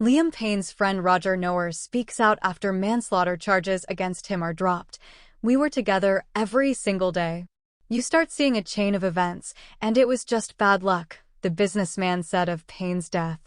Liam Payne's friend Roger Knowers speaks out after manslaughter charges against him are dropped. "We were together every single day. You start seeing a chain of events, and it was just bad luck," the businessman said of Payne's death.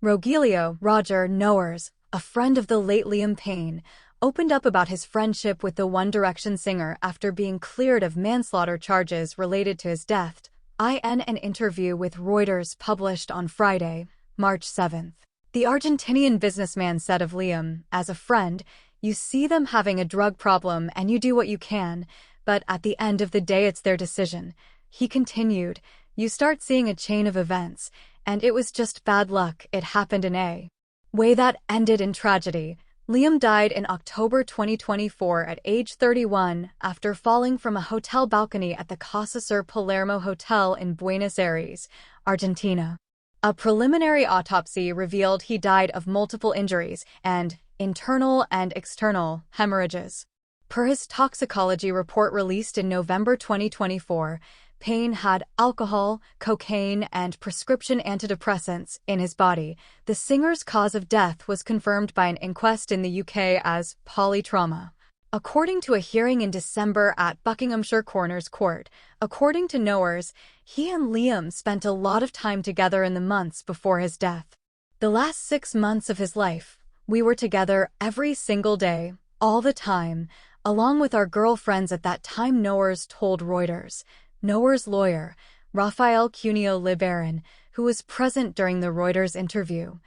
Roger Knowers, a friend of the late Liam Payne, opened up about his friendship with the One Direction singer after being cleared of manslaughter charges related to his death. In an interview with Reuters published on Friday, March 7th. The Argentinian businessman said of Liam, "As a friend, you see them having a drug problem and you do what you can, but at the end of the day it's their decision." He continued, "You start seeing a chain of events, and it was just bad luck. It happened in a way that ended in tragedy." Liam died in October 2024 at age 31 after falling from a hotel balcony at the Casa Sur Palermo Hotel in Buenos Aires, Argentina. A preliminary autopsy revealed he died of multiple injuries and internal and external hemorrhages. Per his toxicology report released in November 2024, Payne had alcohol, cocaine, and prescription antidepressants in his body. The singer's cause of death was confirmed by an inquest in the UK as polytrauma. According to a hearing in December at Buckinghamshire Coroner's Court, according to Knowers, he and Liam spent a lot of time together in the months before his death. "The last 6 months of his life, we were together every single day, all the time, along with our girlfriends at that time," Knowers told Reuters. Knowers' lawyer, Rafael Cuneo Libaran, who was present during the Reuters interview,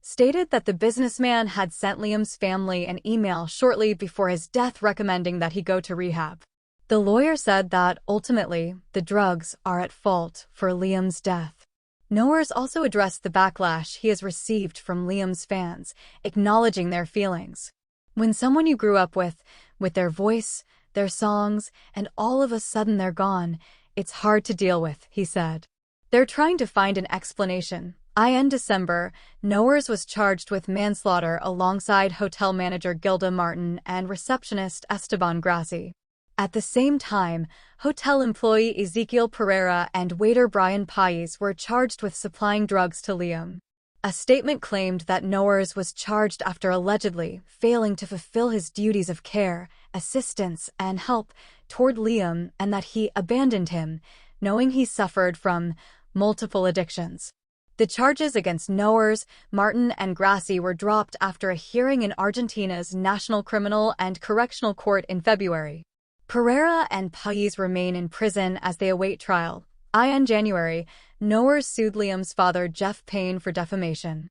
stated that the businessman had sent Liam's family an email shortly before his death recommending that he go to rehab. The lawyer said that, ultimately, the drugs are at fault for Liam's death. Knowers also addressed the backlash he has received from Liam's fans, acknowledging their feelings. "When someone you grew up with their voice, their songs, and all of a sudden they're gone, it's hard to deal with," he said. "They're trying to find an explanation." In December, Knowers was charged with manslaughter alongside hotel manager Gilda Martin and receptionist Esteban Grassi. At the same time, hotel employee Ezequiel Pereira and waiter Brian Pais were charged with supplying drugs to Liam. A statement claimed that Knowers was charged after allegedly failing to fulfill his duties of care, assistance, and help toward Liam, and that he abandoned him, knowing he suffered from multiple addictions. The charges against Knowers, Martin, and Grassi were dropped after a hearing in Argentina's National Criminal and Correctional Court in February. Pereira and Pais remain in prison as they await trial. In January, Knowers sued Liam's father Jeff Payne for defamation.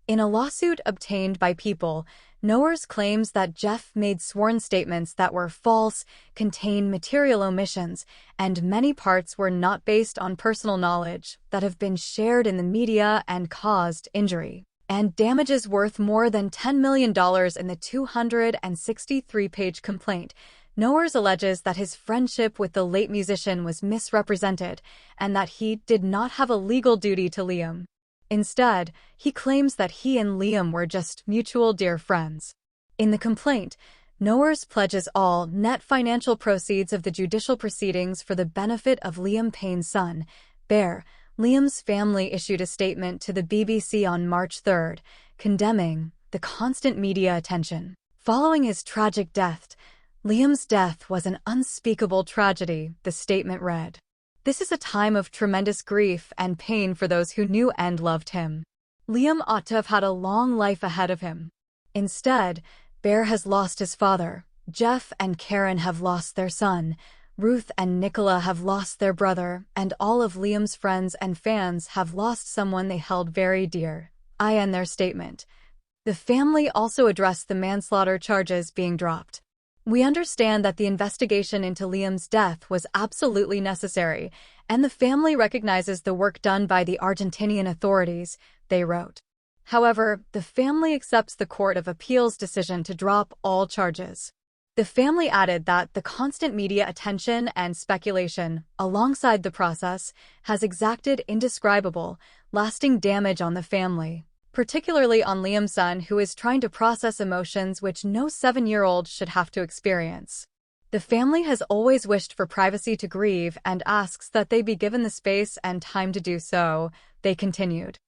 In a lawsuit obtained by People, Knowers claims that Jeff made sworn statements that were false, contained material omissions, and many parts were not based on personal knowledge that have been shared in the media and caused injury and damages worth more than $10 million in the 263-page complaint. Knowers alleges that his friendship with the late musician was misrepresented and that he did not have a legal duty to Liam. Instead, he claims that he and Liam were just mutual dear friends. In the complaint, Knowers pledges all net financial proceeds of the judicial proceedings for the benefit of Liam Payne's son, Bear. Liam's family issued a statement to the BBC on March 3, condemning the constant media attention. Following his tragic death, "Liam's death was an unspeakable tragedy," the statement read. "This is a time of tremendous grief and pain for those who knew and loved him. Liam ought to have had a long life ahead of him. Instead, Bear has lost his father, Jeff and Karen have lost their son, Ruth and Nicola have lost their brother, and all of Liam's friends and fans have lost someone they held very dear." In their statement, the family also addressed the manslaughter charges being dropped. "We understand that the investigation into Liam's death was absolutely necessary, and the family recognizes the work done by the Argentinian authorities," they wrote. However, the family accepts the Court of Appeal's decision to drop all charges. The family added that the constant media attention and speculation, alongside the process, has exacted indescribable, lasting damage on the family, particularly on Liam's son, who is trying to process emotions which no 7-year-old should have to experience. "The family has always wished for privacy to grieve and asks that they be given the space and time to do so," they continued.